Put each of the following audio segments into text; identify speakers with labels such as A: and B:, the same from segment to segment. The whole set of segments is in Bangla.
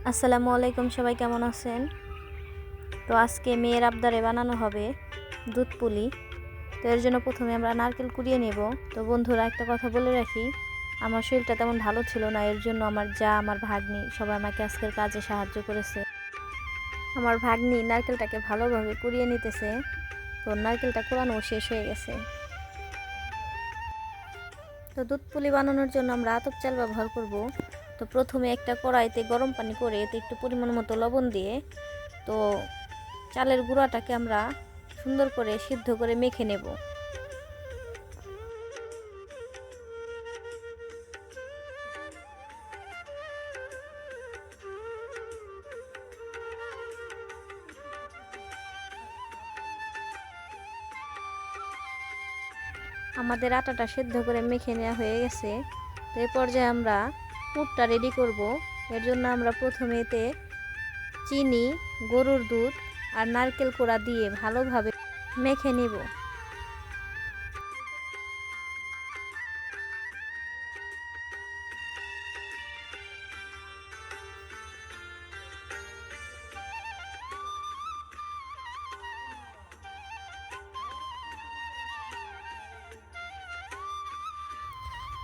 A: আসসালামু আলাইকুম, সবাই কেমন আছেন? তো আজকে মেয়ের আবদারে বানানো হবে দুধ পুলি। তো এর জন্য প্রথমে আমরা নারকেল কুড়িয়ে নেব। তো বন্ধুরা, একটা কথা বলে রাখি, আমার শরীরটা তেমন ভালো ছিল না, এর জন্য আমার ভাগ্নি সবাই আমাকে আজকের কাজে সাহায্য করেছে। আমার ভাগ্নি নারকেলটাকে ভালোভাবে কুড়িয়ে নিতেছে। তো নারকেলটা কুড়ানো শেষ হয়ে গেছে। তো দুধ পুলি বানানোর জন্য আমরা আতপ চাল ব্যবহার করব। তো প্রথমে একটা কড়াইতে গরম পানি করে এতে একটু পরিমাণ মতো লবণ দিয়ে তো চালের গুঁড়াটাকে আমরা সুন্দর করে সিদ্ধ করে মেখে নেব। আমাদের আটাটা সিদ্ধ করে মেখে নেওয়া হয়ে গেছে। তো এই পর্যায়ে আমরা পুরটা রেডি করব। এর জন্য আমরা প্রথমে এতে চিনি, গরুর দুধ আর নারকেল কোড়া দিয়ে ভালোভাবে মেখে নেব।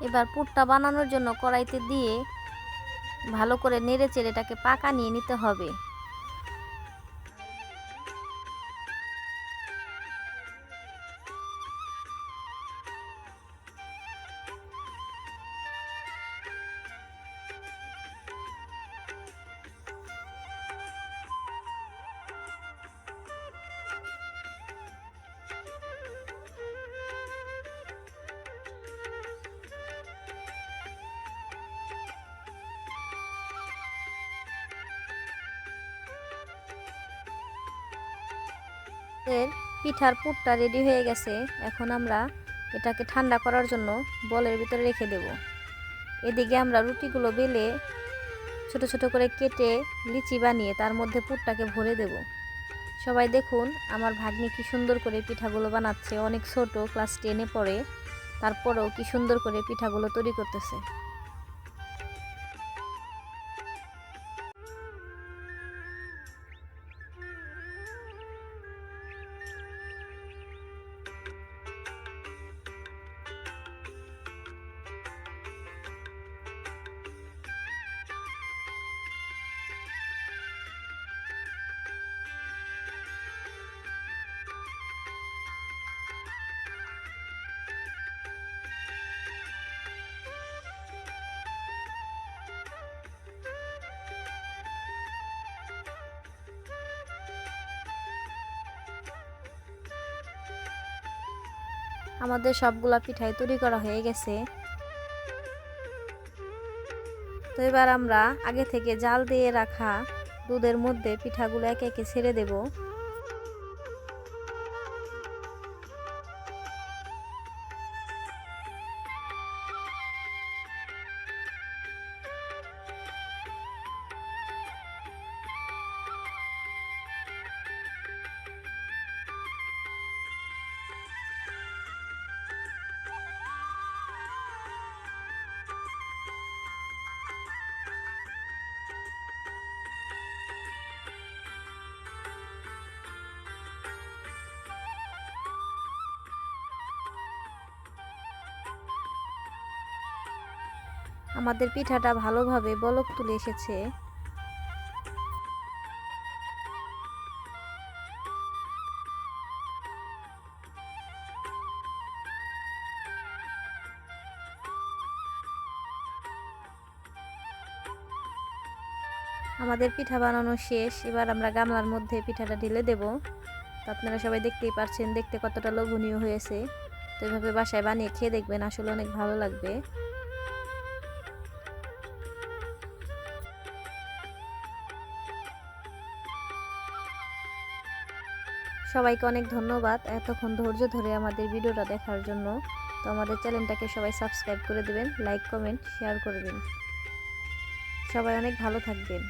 A: এবার পুরটা বানানোর জন্য কড়াইতে দিয়ে ভালো করে নেড়ে চেড়ে এটাকে পাকা নিয়ে নিতে হবে। এর পিঠার পুরটা রেডি হয়ে গেছে। এখন আমরা এটাকে ঠান্ডা করার জন্য বলের ভিতরে রেখে দেব। এদিকে আমরা রুটিগুলো বেলে ছোট ছোট করে কেটে লিচি বানিয়ে তার মধ্যে পুরটাকে ভরে দেব। সবাই দেখুন আমার ভাগ্নি কি সুন্দর করে পিঠাগুলো বানাচ্ছে। অনেক ছোট, ক্লাস 10-এ পড়ে, তারপরেও কি সুন্দর করে পিঠাগুলো তৈরি করতেছে। আমাদের সবগুলা পিঠাই তৈরি করা হয়ে গেছে। তো এবার আমরা আগে থেকে জাল দিয়ে রাখা দুধের মধ্যে পিঠাগুলো একে একে ছেড়ে দেব। আমাদের পিঠাটা ভালোভাবে বলক তুলে এসেছে। আমাদের পিঠা বানানো শেষ। এবার আমরা গামলার মধ্যে পিঠাটা ঢেলে দেব। তো আপনারা সবাই দেখতেই পাচ্ছেন দেখতে কতটা লোভনীয় হয়েছে। তো এভাবে বাসায় বানিয়ে খেয়ে দেখবেন, আসলে অনেক ভালো লাগবে। সবাইকে অনেক ধন্যবাদ এতক্ষণ ধৈর্য ধরে আমাদের ভিডিওটা দেখার জন্য। তো আমাদের চ্যানেলটাকে সবাই সাবস্ক্রাইব করে দেবেন, লাইক, কমেন্ট, শেয়ার করবেন। সবাই অনেক ভালো থাকবেন।